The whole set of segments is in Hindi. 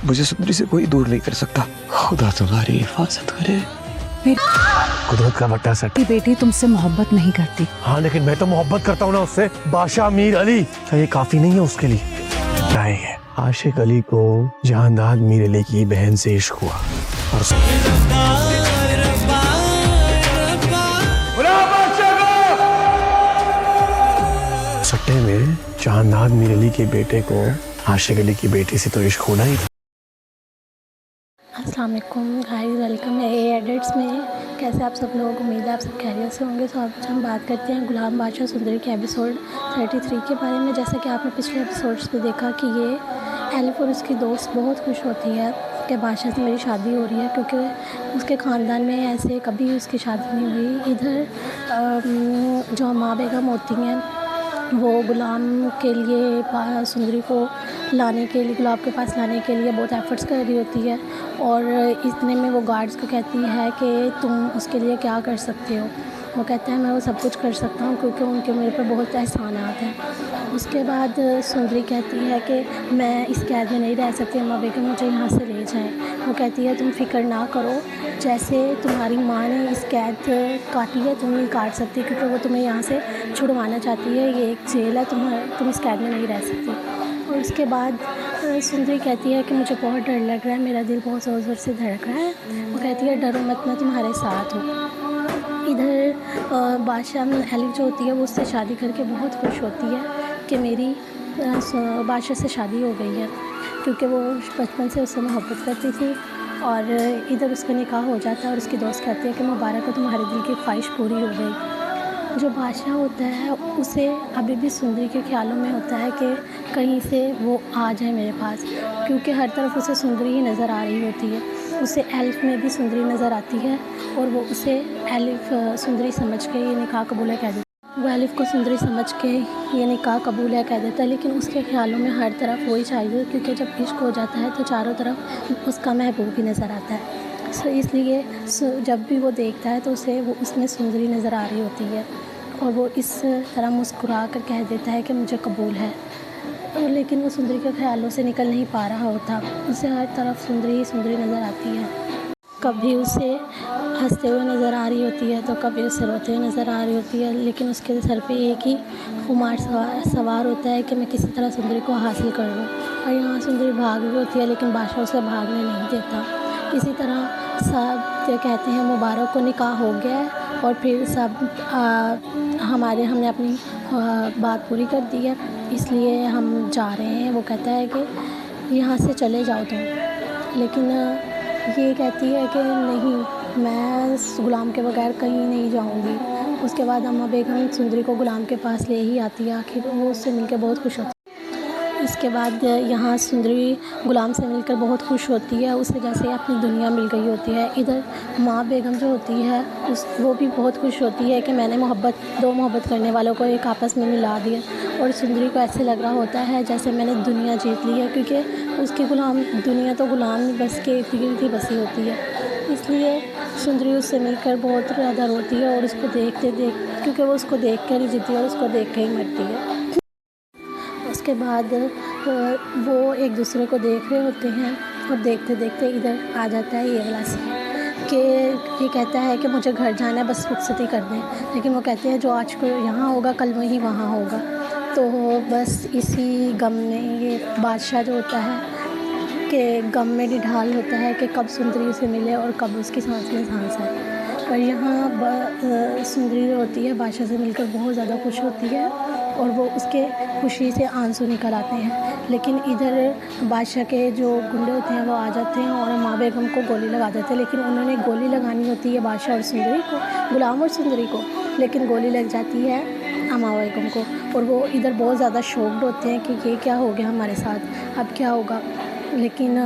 मुझे सुंदरी से कोई दूर नहीं कर सकता। खुदा तुम्हारी हिफाजत करे। कुदरत का बट्टा सट। बेटी तुमसे मोहब्बत नहीं करती। हाँ लेकिन मैं तो मोहब्बत करता हूँ ना उससे। बादशाह मीर अली, क्या ये काफी नहीं है उसके लिए? नहीं है। आशिक अली को जहांदाद मीर अली की बहन से इश्क हुआ और सट्टे में जहांदाद मीर अली के बेटे को आशिक अली की बेटी से तो इश्क होना ही था। अस्सलाम वालेकुम गाइस, वेलकम है ए एडिट्स में। कैसे आप सब लोग, उम्मीद है आप सब खैरियत से होंगे। तो आज हम बात करते हैं गुलाम बादशाह सुंदरी के एपिसोड 33 के बारे में। जैसा कि आपने पिछले एपिसोड्स में देखा कि ये एलिफ और उसकी दोस्त बहुत खुश होती है कि बादशाह से मेरी शादी हो रही है, क्योंकि उसके ख़ानदान में ऐसे कभी उसकी शादी नहीं हुई। इधर जो माँ बेगम होती हैं वो गुलाम के लिए सुंदरी को लाने के लिए, गुलाब के पास लाने के लिए बहुत एफ़र्ट्स कर रही होती है। और इतने में वो गार्ड्स को कहती है कि तुम उसके लिए क्या कर सकते हो। वो कहता है मैं वो सब कुछ कर सकता हूँ क्योंकि उनके मेरे पर बहुत एहसानात हैं। उसके बाद सुंदरी कहती है कि मैं इस कैद में नहीं रह सकती, अम्मा बेगम मुझे यहाँ से ले जाएं। वो कहती है तुम फिक्र ना करो, जैसे तुम्हारी माँ ने इस कैद काटी है तुम नहीं काट सकती, क्योंकि वो तुम्हें यहाँ से छुड़वाना चाहती है। ये एक जेल है, तुम इस कैद में नहीं रह सकती। और उसके बाद सुंदरी कहती है कि मुझे बहुत डर लग रहा है, मेरा दिल बहुत ज़ोर ज़ोर से धड़क रहा है। वो कहती है डरो मत, मैं तुम्हारे साथ हूँ। इधर बादशाह एलिफ जो होती है वो उससे शादी करके बहुत खुश होती है कि मेरी बादशाह से शादी हो गई है, क्योंकि वो बचपन से उससे मोहब्बत करती थी। और इधर उसका निकाह हो जाता है और उसकी दोस्त कहती है कि मुबारक हो, तुम्हारे दिल की ख्वाहिश पूरी हो गई। जो बादशाह होता है उसे अभी भी सुंदरी के ख्यालों में होता है कि कहीं से वो आ जाए मेरे पास, क्योंकि हर तरफ उसे सुंदरी ही नज़र आ रही होती है। उसे एलिफ में भी सुंदरी नज़र आती है और वो उसे एलिफ सुंदरी समझ के ये निकाह कबूल है कह देता है। वो एलिफ को सुंदरी समझ के ये निकाह कबूल है कह देता है, लेकिन उसके ख्यालों में हर तरफ वही चाहिए, क्योंकि जब इश्क हो जाता है तो चारों तरफ उसका महबूब ही नज़र आता है। इसलिए जब भी वो देखता है तो उसे वो उसमें सुंदरी नज़र आ रही होती है और वो इस तरह मुस्कुरा कर कह देता है कि मुझे कबूल है। लेकिन वो सुंदरी के ख्यालों से निकल नहीं पा रहा होता। उसे हर तरफ सुंदरी ही सुंदरी नज़र आती है। कभी उसे हंसते हुए नज़र आ रही होती है तो कभी उसे रोते हुए नज़र आ रही होती है, लेकिन उसके सर पे एक ही खुमार सवार होता है कि मैं किसी तरह सुंदरी को हासिल कर लूँ। और यहाँ सुंदरी भाग भी होती है, लेकिन बादशाह उसे भागने नहीं देता। इसी तरह सब कहते हैं मुबारक को निकाह हो गया है और फिर सब हमने अपनी बात पूरी कर दी है, इसलिए हम जा रहे हैं। वो कहता है कि यहाँ से चले जाओ तुम, लेकिन ये कहती है कि नहीं, मैं गुलाम के बगैर कहीं नहीं जाऊँगी। उसके बाद अम्मा बेगम सुंदरी को गुलाम के पास ले ही आती है। आखिर वो उससे मिलकर बहुत खुश होती है। इसके बाद यहाँ सुंदरी गुलाम से मिलकर बहुत खुश होती है, उसे जैसे अपनी दुनिया मिल गई होती है। इधर माँ बेगम जो होती है वो भी बहुत खुश होती है कि मैंने दो मोहब्बत करने वालों को एक आपस में मिला दिया। और सुंदरी को ऐसे लग रहा होता है जैसे मैंने दुनिया जीत ली है, क्योंकि उसकी दुनिया तो गुलाम बस के इर्द ही बसी होती है। इसलिए सुंदरी उससे मिलकर बहुत ज़्यादा रोती है और उसको क्योंकि वो उसको देख कर ही जीती है और उसको देख कर ही मरती है। उसके बाद वो एक दूसरे को देख रहे होते हैं और देखते देखते इधर आ जाता है ये वाला सीन कि ये कहता है कि मुझे घर जाना है, बस रुखसती कर दें। लेकिन वो कहते हैं जो आज को यहाँ होगा कल वही वहाँ होगा। तो बस इसी गम में ये बादशाह जो होता है कि गम में निढाल होता है कि कब सुंदरी उसे मिले और कब उसकी सांस में सांस है। और यहाँ सुंदरी जो होती है बादशाह से मिलकर बहुत ज़्यादा खुश होती है और वो उसके खुशी से आंसू निकल आते हैं। लेकिन इधर बादशाह के जो गुंडे होते हैं वो आ जाते हैं और माँ बेगम को गोली लगा देते हैं। लेकिन उन्होंने गोली लगानी होती है बादशाह और सुंदरी को, गुलाम और सुंदरी को, लेकिन गोली लग जाती है अम्मा बेगम को। और वो इधर बहुत ज़्यादा शॉक्ड होते हैं कि ये क्या हो गया हमारे साथ, अब क्या होगा। लेकिन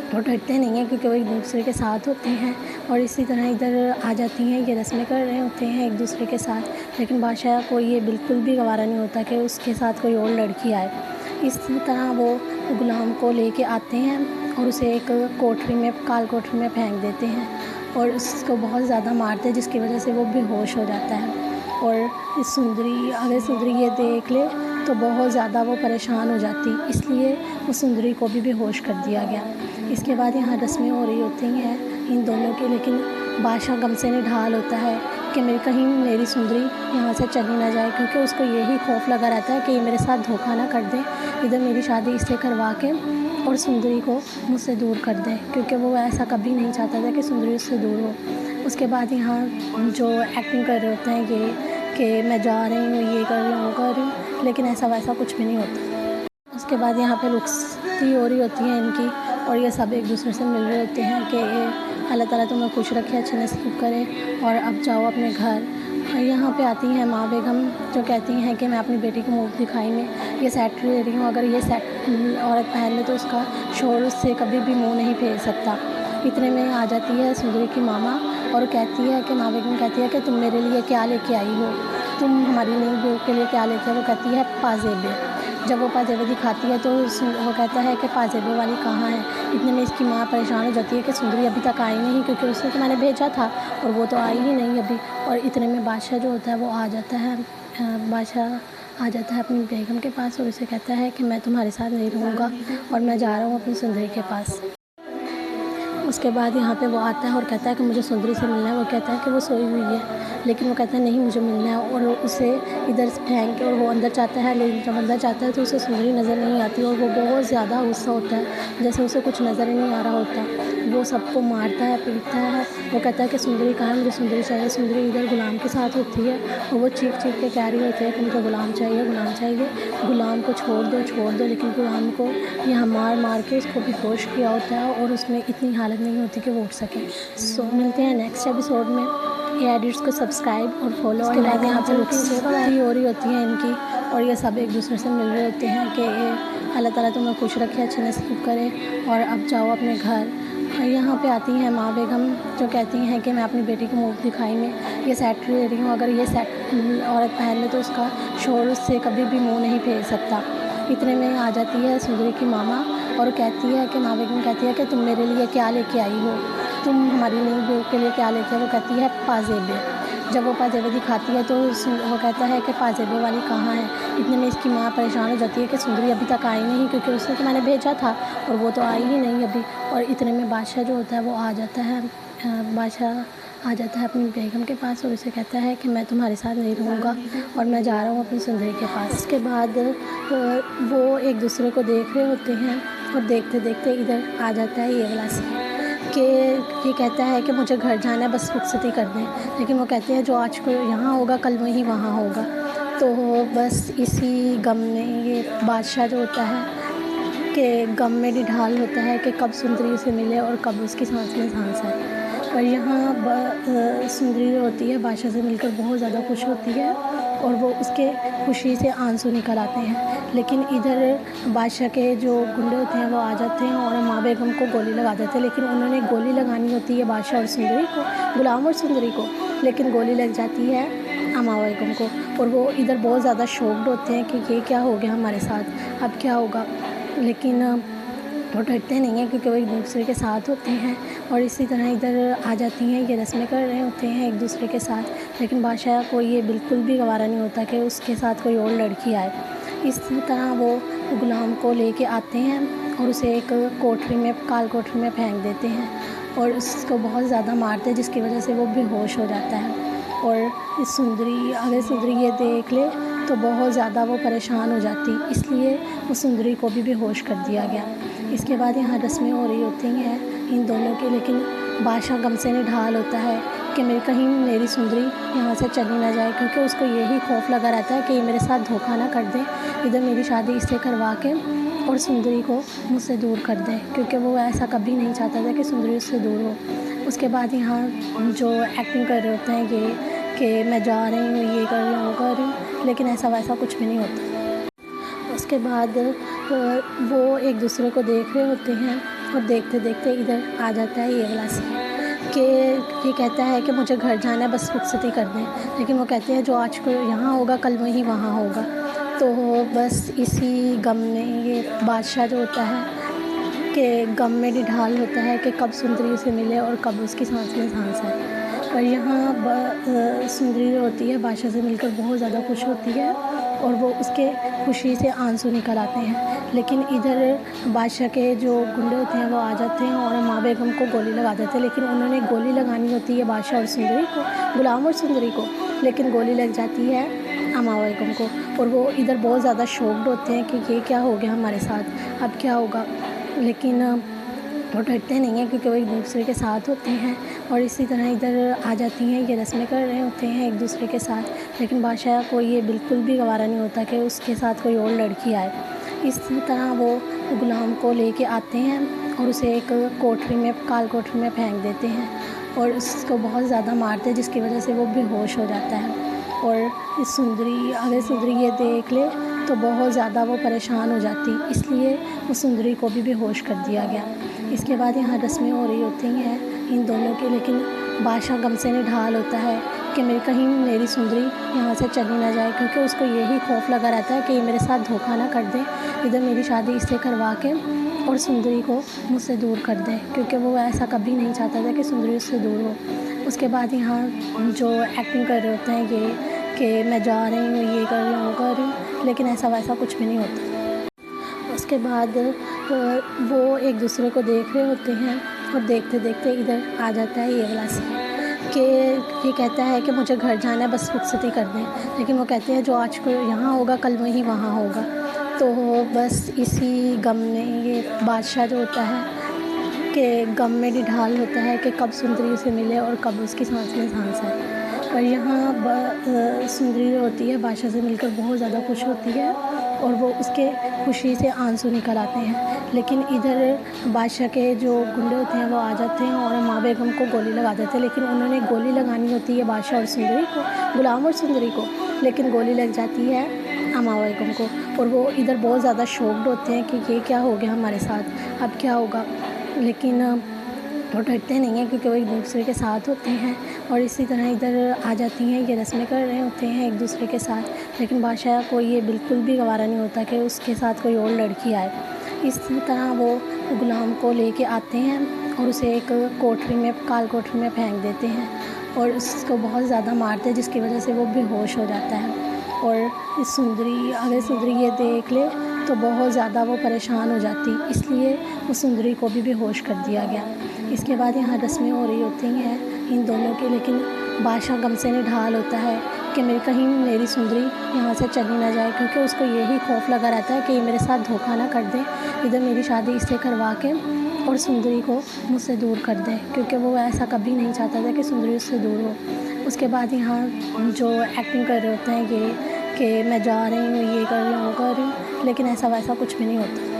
वो डरते नहीं हैं क्योंकि वो एक दूसरे के साथ होते हैं। और इसी तरह इधर आ जाती हैं, ये रस्में कर रहे होते हैं एक दूसरे के साथ। लेकिन बादशाह को ये बिल्कुल भी गवारा नहीं होता कि उसके साथ कोई और लड़की आए। इस तरह वो गुलाम को लेके आते हैं और उसे एक काल कोठरी में फेंक देते हैं और उसको बहुत ज़्यादा मारते हैं, जिसकी वजह से वो बेहोश हो जाता है। और अगर सुंदरी ये देख ले तो बहुत ज़्यादा वो परेशान हो जाती, इसलिए उस सुंदरी को भी बेहोश कर दिया गया। इसके बाद यहाँ रस्में हो रही होती हैं इन दोनों की, लेकिन बादशाह गम से निढाल होता है कि कहीं मेरी सुंदरी यहाँ से चली ना जाए, क्योंकि उसको यही खौफ लगा रहता है कि ये मेरे साथ धोखा ना कर दे, इधर मेरी शादी इससे करवा के और सुंदरी को मुझसे दूर कर दे, क्योंकि वो ऐसा कभी नहीं चाहता था कि सुंदरी उससे दूर हो। उसके बाद यहाँ जो एक्टिंग कर रहे होते हैं ये कि मैं जा रही हूँ, ये कर रही हूँ, वो कर रही हूँ, लेकिन ऐसा वैसा कुछ भी नहीं होता। उसके बाद यहाँ पे रुखसती हो रही होती है इनकी, और ये सब एक दूसरे से मिल रहे होते हैं कि अल्लाह ताला तुम्हें खुश रखे, अच्छे नसीब करे और अब जाओ अपने घर। यहाँ पे आती हैं माँ बेगम, जो कहती हैं कि मैं अपनी बेटी को मुँह दिखाई में ये सेट ले रही हूँ, अगर ये सेट औरत पहन ले तो उसका शोर उससे कभी भी मुँह नहीं फेर सकता। इतने में आ जाती है सुंदरी की मामा और कहती है कि माँ बेगम कहती है कि तुम मेरे लिए क्या लेके आई हो, तुम हमारी नई बहू के लिए क्या लेके आई। वो कहती है पाजेबे। जब वो पाजेबे दिखाती है तो वो कहता है कि पाजेबे वाली कहाँ है। इतने में इसकी माँ परेशान हो जाती है कि सुंदरी अभी तक आई नहीं, क्योंकि उसने तो मैंने भेजा था और वो तो आई ही नहीं अभी। और इतने में बादशाह जो होता है वो आ जाता है, बादशाह आ जाता है अपनी बेगम के पास और उसे कहता है कि मैं तुम्हारे साथ नहीं रहूँगा और मैं जा रहा हूँ अपनी सुंदरी के पास। उसके बाद यहाँ पे वो आता है और कहता है कि मुझे सुंदरी से मिलना है। वो कहता है कि वो सोई हुई है, लेकिन वो कहता है नहीं मुझे मिलना है, और उसे इधर से फेंक के और वो अंदर जाता है। लेकिन जब अंदर जाता है तो उसे सुंदरी नज़र नहीं आती और वो बहुत ज़्यादा गुस्सा होता है, जैसे उसे कुछ नज़र ही नहीं आ रहा होता। वो सबको मारता है, पीटता है। वो कहता है कि सुंदरी कहाँ है, मुझे सुंदरी चाहिए। सुंदरी इधर गुलाम के साथ होती है और वो चीख चीख के कह रही होती है कि मुझे गुलाम चाहिए, गुलाम चाहिए, गुलाम को छोड़ दो, छोड़ दो। लेकिन गुलाम को यहाँ मार मार के इसको बेहोश किया होता है और उसमें इतनी हालत नहीं होती कि वो उठ सके। सो मिलते हैं नेक्स्ट एपिसोड में। ये एडिट्स को सब्सक्राइब और फॉलो। उसके बाद यहाँ पे रुखसती हो रही होती है इनकी, और ये सब एक दूसरे से मिल रहे होते हैं कि अल्लाह ताला तुम्हें खुश रखे, अच्छे नसीब करे और अब जाओ अपने घर। यहाँ पे आती हैं माँ बेगम, जो कहती हैं कि मैं अपनी बेटी को मुँह दिखाई में ये सेट ले रही हूँ, अगर ये सेट औरत पहन ले तो उसका शोर उससे कभी भी मुँह नहीं फेर सकता। इतने में आ जाती है सुंदरी की मामा और कहती है कि माँ बेगम कहती है कि तुम मेरे लिए क्या लेके आई हो, तुम हमारी नई बहू के लिए क्या लेके आई। वो कहती है पाजेबे। जब वो पाजेबे दिखाती है तो वो कहता है कि पाजेबे वाली कहाँ है। इतने में इसकी माँ परेशान हो जाती है कि सुंदरी अभी तक आई नहीं, क्योंकि उसने तो मैंने भेजा था और वो तो आई ही नहीं अभी। और इतने में बादशाह जो होता है वो आ जाता है, बादशाह आ जाता है अपनी बेगम के पास और उसे कहता है कि मैं तुम्हारे साथ नहीं रहूँगा और मैं जा रहा हूँ अपनी सुंदरी के पास। इसके बाद वो एक दूसरे को देख रहे होते हैं और देखते देखते इधर आ जाता है ये वाला सीन कि ये कहता है कि मुझे घर जाना है, बस रुखसती कर दें। लेकिन वो कहते हैं जो आज को यहाँ होगा कल वही वहाँ होगा। तो बस इसी गम में ये बादशाह जो होता है कि गम में निढाल होता है कि कब सुंदरी उसे मिले और कब उसकी सांस में सांस है। और यहाँ सुंदरी जो होती है बादशाह से मिलकर बहुत ज़्यादा खुश होती है और वो उसके खुशी से आंसू निकल आते हैं। लेकिन इधर बादशाह के जो गुंडे होते हैं वो आ जाते हैं और माँ बेगम को गोली लगा देते हैं। लेकिन उन्होंने गोली लगानी होती है बादशाह और सुंदरी को, गुलाम और सुंदरी को, लेकिन गोली लग जाती है माँ बेगम को। और वो इधर बहुत ज़्यादा शॉक्ड होते हैं कि ये क्या हो गया हमारे साथ, अब क्या होगा। लेकिन वो डरते नहीं हैं क्योंकि वो एक दूसरे के साथ होते हैं। और इसी तरह इधर आ जाती हैं, ये रस्में कर रहे होते हैं एक दूसरे के साथ। लेकिन बादशाह को ये बिल्कुल भी गवारा नहीं होता कि उसके साथ कोई और लड़की आए। इस तरह वो गुलाम को लेके आते हैं और उसे एक कोठरी में, काल कोठरी में फेंक देते हैं और उसको बहुत ज़्यादा मारते हैं, जिसकी वजह से वो बेहोश हो जाता है। और इस सुंदरी, अगर सुंदरी ये देख ले तो बहुत ज़्यादा वो परेशान हो जाती, इसलिए वो सुंदरी को भी बेहोश कर दिया गया। इसके बाद यहाँ रस्में हो रही होती हैं इन दोनों की, लेकिन बादशाह गम से निढाल होता है कि कहीं मेरी सुंदरी यहाँ से चली ना जाए, क्योंकि उसको यही खौफ लगा रहता है कि ये मेरे साथ धोखा ना कर दे, इधर मेरी शादी इससे करवा के और सुंदरी को मुझसे दूर कर दे, क्योंकि वो ऐसा कभी नहीं चाहता था कि सुंदरी उससे दूर हो। उसके बाद यहाँ जो एक्टिंग कर रहे होते हैं ये कि मैं जा रही हूँ, ये कर रही हूँ, वो कर रही हूँ, लेकिन ऐसा वैसा कुछ भी नहीं होता। उसके बाद वो एक दूसरे को देख रहे होते हैं और देखते देखते इधर आ जाता है ये वाला सीन कि ये कहता है कि मुझे घर जाना है, बस रुखसती कर दें। लेकिन वो कहते हैं जो आज को यहाँ होगा कल वही वहाँ होगा। तो बस इसी गम में ये बादशाह जो होता है कि गम में निढाल होता है कि कब सुंदरी उसे मिले और कब उसकी सांस में सांस है। और यहाँ सुंदरी जो होती है बादशाह से मिलकर बहुत ज़्यादा खुश होती है और वो उसके खुशी से आंसू निकल आते हैं। लेकिन इधर बादशाह के जो गुंडे होते हैं वो आ जाते हैं और माँ बेगम को गोली लगा देते हैं, लेकिन उन्होंने गोली लगानी होती है बादशाह और सुंदरी को, गुलाम और सुंदरी को, लेकिन गोली लग जाती है अमा बेगम को। और वो इधर बहुत ज़्यादा शॉक्ड होते हैं कि ये क्या हो गया हमारे साथ, अब क्या होगा। लेकिन वो डरते नहीं हैं क्योंकि वो एक दूसरे के साथ होते हैं। और इसी तरह इधर आ जाती हैं, ये रस्में कर रहे होते हैं एक दूसरे के साथ। लेकिन बादशाह को ये बिल्कुल भी गवारा नहीं होता कि उसके साथ कोई और लड़की आए। इस तरह वो गुलाम को लेके आते हैं और उसे एक कोठरी में, काल कोठरी में फेंक देते हैं और उसको बहुत ज़्यादा मारते हैं, जिसकी वजह से वो बेहोश हो जाता है। और इस सुंदरी, अगर सुंदरी ये देख ले तो बहुत ज़्यादा वो परेशान हो जाती, इसलिए उस सुंदरी को भी बेहोश कर दिया गया। इसके बाद यहाँ रस्में हो रही होती हैं इन दोनों की, लेकिन बादशाह गम से निढाल होता है कि कहीं मेरी सुंदरी यहाँ से चली ना जाए, क्योंकि उसको यही खौफ लगा रहता है कि ये मेरे साथ धोखा ना कर दे, इधर मेरी शादी इससे करवा के और सुंदरी को मुझसे दूर कर दे, क्योंकि वो ऐसा कभी नहीं चाहता था कि सुंदरी उससे दूर हो। उसके बाद यहाँ जो एक्टिंग कर रहे होते हैं ये कि मैं जा रही हूँ, ये कर रही हूँ, वो कर रही हूँ, लेकिन ऐसा वैसा कुछ भी नहीं होता। उसके बाद वो एक दूसरे को देख रहे होते हैं और देखते देखते इधर आ जाता है ये वाला सीन कि ये कहता है कि मुझे घर जाना है, बस रुखसती कर दें। लेकिन वो कहते हैं जो आज को यहाँ होगा कल वहीं वहाँ होगा। तो बस इसी गम में ये बादशाह जो होता है कि गम में निढाल होता है कि कब सुंदरी उसे मिले और कब उसकी सांस में सांस है। और यहाँ सुंदरी जो होती है बादशाह से मिलकर बहुत ज़्यादा खुश होती है और वो उसके खुशी से आंसू निकल आते हैं। लेकिन इधर बादशाह के जो गुंडे होते हैं वो आ जाते हैं और माँ बेगम को गोली लगा देते हैं, लेकिन उन्होंने गोली लगानी होती है बादशाह और सुंदरी को, गुलाम और सुंदरी को, लेकिन गोली लग जाती है अमा बेगम को। और वो इधर बहुत ज़्यादा शॉक्ड होते हैं कि ये क्या हो गया हमारे साथ, अब क्या होगा। लेकिन वो डरते नहीं हैं क्योंकि वो एक दूसरे के साथ होते हैं। और इसी तरह इधर आ जाती हैं, ये रस्में कर रहे होते हैं एक दूसरे के साथ। लेकिन बादशाह को ये बिल्कुल भी गवारा नहीं होता कि उसके साथ कोई और लड़की आए। इस तरह वो गुलाम को लेके आते हैं और उसे एक कोठरी में, काल कोठरी में फेंक देते हैं और उसको बहुत ज़्यादा मारते हैं, जिसकी वजह से वो बेहोश हो जाता है। और इस सुंदरी, अगर सुंदरी ये देख ले तो बहुत ज़्यादा वो परेशान हो जाती, इसलिए उस सुंदरी को भी बेहोश कर दिया गया। इसके बाद यहाँ रस्में हो रही होती हैं इन दोनों की, लेकिन बादशाह गम से निढाल होता है कि कहीं मेरी सुंदरी यहाँ से चली ना जाए, क्योंकि उसको यही खौफ लगा रहता है कि ये मेरे साथ धोखा ना कर दे, इधर मेरी शादी इससे करवा के और सुंदरी को मुझसे दूर कर दे, क्योंकि वो ऐसा कभी नहीं चाहता था कि सुंदरी उससे दूर हो। उसके बाद यहाँ जो एक्टिंग कर रहे होते हैं ये कि मैं जा रही हूँ, ये कर रही हूँ, वो कर रही हूँ, लेकिन ऐसा वैसा कुछ भी नहीं होता।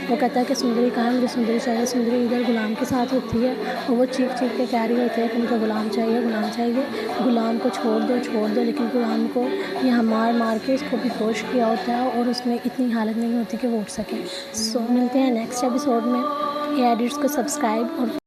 वो कहता है कि सुंदरी कहाँ है, मुझे सुंदरी चाहिए। सुंदरी इधर गुलाम के साथ होती है और वो चीख चीख के कह रही होती है कि मुझे गुलाम चाहिए, गुलाम चाहिए, गुलाम को छोड़ दो, छोड़ दो। लेकिन गुलाम को यहाँ मार मार के इसको बेहोश किया होता है और उसमें इतनी हालत नहीं होती कि वो उठ सके। सो मिलते हैं नेक्स्ट एपिसोड में। ये एडिट्स को सब्सक्राइब और